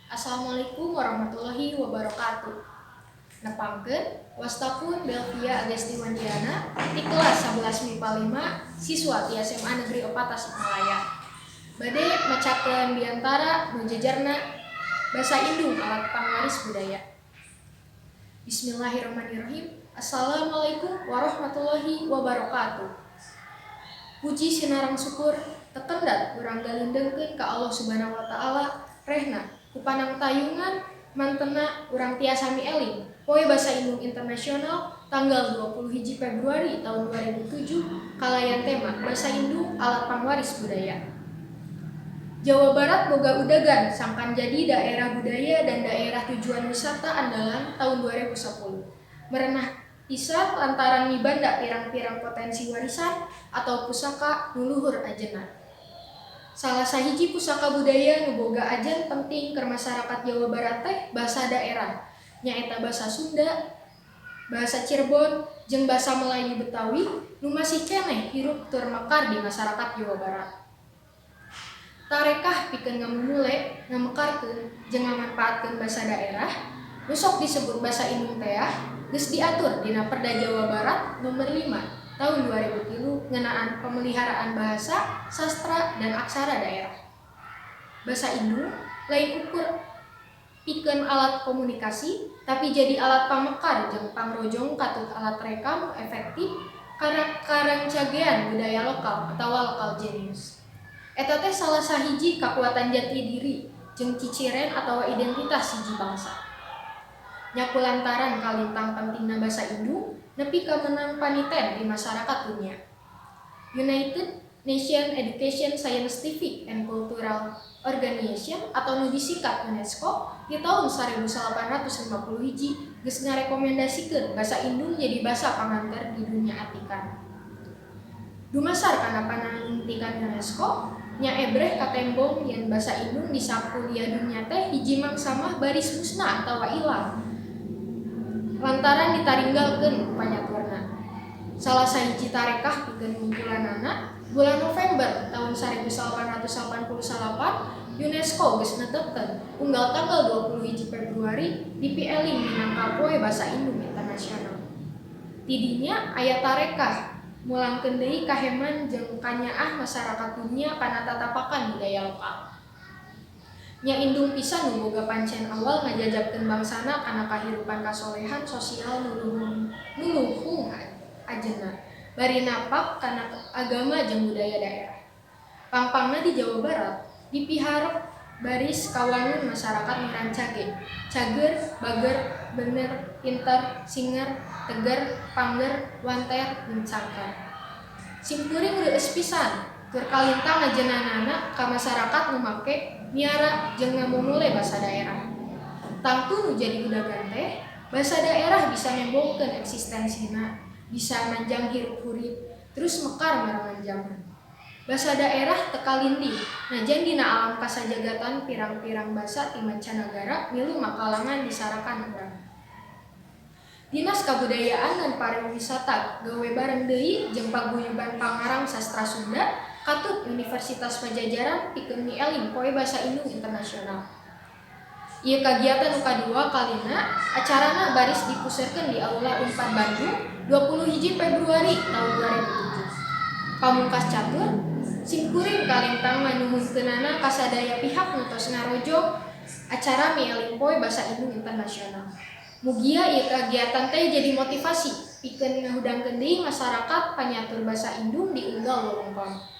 Assalamualaikum warahmatullahi wabarakatuh. Nepangkeun wastapun Belvia Agesti Wandiana di kelas 11 MIPA 5 siswa di SMA Negeri 4 Tasikmalaya. Bade macakeun diantara nu jejerna basa Indung alat pangwaris budaya. Bismillahirrahmanirrahim. Assalamualaikum warahmatullahi wabarakatuh. Puji sinarang syukur tekendat urang galindengkeun ka Allah Subhanahu wa taala rehna kupanang tayungan mantena urang tiasa mieling Poe Basa Indung Internasional tanggal 21 Februari tahun 2007 kalayan tema Basa Indung alat pangwaris budaya. Jawa Barat boga udagan sangkan jadi daerah budaya dan daerah tujuan wisata andalan tahun 2010. Merenah pisah lantaran mibanda pirang-pirang potensi warisan atau pusaka nuluhur ajenna. Salah sahiji pusaka budaya nu boga ajen penting ke masyarakat Jawa Barat teh basa daerah nyaeta basa Sunda, basa Cirebon, jeung basa Melayu Betawi nu masih keneh hirup tur mekar di masyarakat Jawa Barat. Tarekah pikeun ngamumule, ngamekarkeun jeung ngamanfaatkeun basa daerah nu sok disebut basa Indung teh geus diatur dina Perda Jawa Barat nomor 5 tahun 2003 ngenaan pemeliharaan bahasa, sastra, dan aksara daerah. Basa Indung lain ukur pikeun alat komunikasi, tapi jadi alat pamekar jeung pangrojong katut alat rekam efektif karena cagean budaya lokal atau local genius. Eta teh salah sahiji kakuatan jati diri jeung ciciren atau identitas hiji bangsa. Nyaku lantaran kalintang pentingna basa Indung nepi ka menang paniten di masyarakat dunia. United Nations Education Scientific and Cultural Organization atau nu disingkat UNESCO di tahun 1851 geus ngarekomendasikeun basa Indung jadi basa panganter di dunia atikan. Dumasar kana panantikan UNESCO nya ebreh katembong yen basa Indung di sakuliah dunia teh hiji mangsa baris musnah atawa ilang lantaran ditaringgalkeun panyaturna. Salah sahiji tarekah pikeun kumpulanana bulan November tahun 1888 UNESCO geus netepkeun unggal tanggal 21 Februari dipieling minangka Poe Basa Indung Internasional. Tidinya aya tarekah mulangkeun deui kaheman jeung kanyaah masyarakat dunia kana tatapakan budaya lokal. Nya Indung pisan nu boga pancen awal ngajajabkeun bangsana kana kahirupan kasolehan sosial nuluhung ajenna bari napak kana agama jeung budaya daerah. Pangpangna di Jawa Barat dipiharep baris kawangun masyarakat miran cage, cager, bager, bener, pinter, singer, teger, pangger, wanter, jeung cangker. Simkuring reueus pisan tur kalintang ajenanana ka masyarakat nu make miara jeung ngamumule basa daerah. Tangtu nu jadi udagan teh, basa daerah bisa nembongkeun eksistensina, bisa manjang hirup-hurip, terus mekar marangan zaman. Basa daerah teu kalindi, najan dina alam kasajagatan pirang-pirang basa ti mancanagara milu makalangan disarakan urang. Dinas Kabudayaan dan Pariwisata gawe bareng deui jeung paguyuban pangarang sastra Sunda katut Universitas Pajajaran pikeun mieling Poe Basa Indung Internasional. Ieu kagiatan nu kadua kalina acarana baris dipuseukeun di Aula Unpad Bandung 21 Februari tahun 2007. Pamungkas catur simkuring kalintang nganuhunkeunana ka sadaya pihak nu tos ngarojo acara mieling Poe Basa Indung Internasional. Mugia ieu kagiatan teh jadi motivasi pikeun ngahudangkeun deui masyarakat panyatur basa Indung di unggal wewengkon.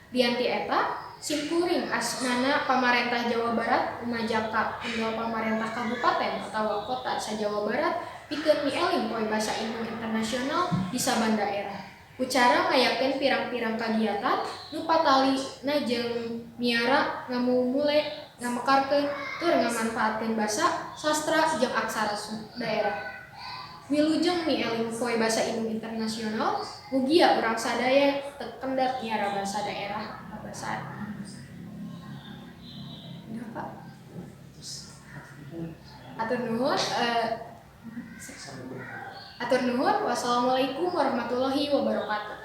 Dianti eta, simkuring asnana pamarentah Jawa Barat umajaka unggal pamarentah kabupaten atau kota sa-Jawa Barat pikeun mieling Poe Basa Indung Internasional di saban daerah. Ucara ngayakeun pirang-pirang kagiatan nu patalina jeung miara ngamumule ngamekarkeun tur ngamanfaatkeun basa, sastra, jeung aksara daerah. Wilujeng mieling Poe Basa Indung Internasional, mugia urang sadaya tekendat miara basa daerah kabasaan. Atur nuhun. Wassalamualaikum warahmatullahi wabarakatuh.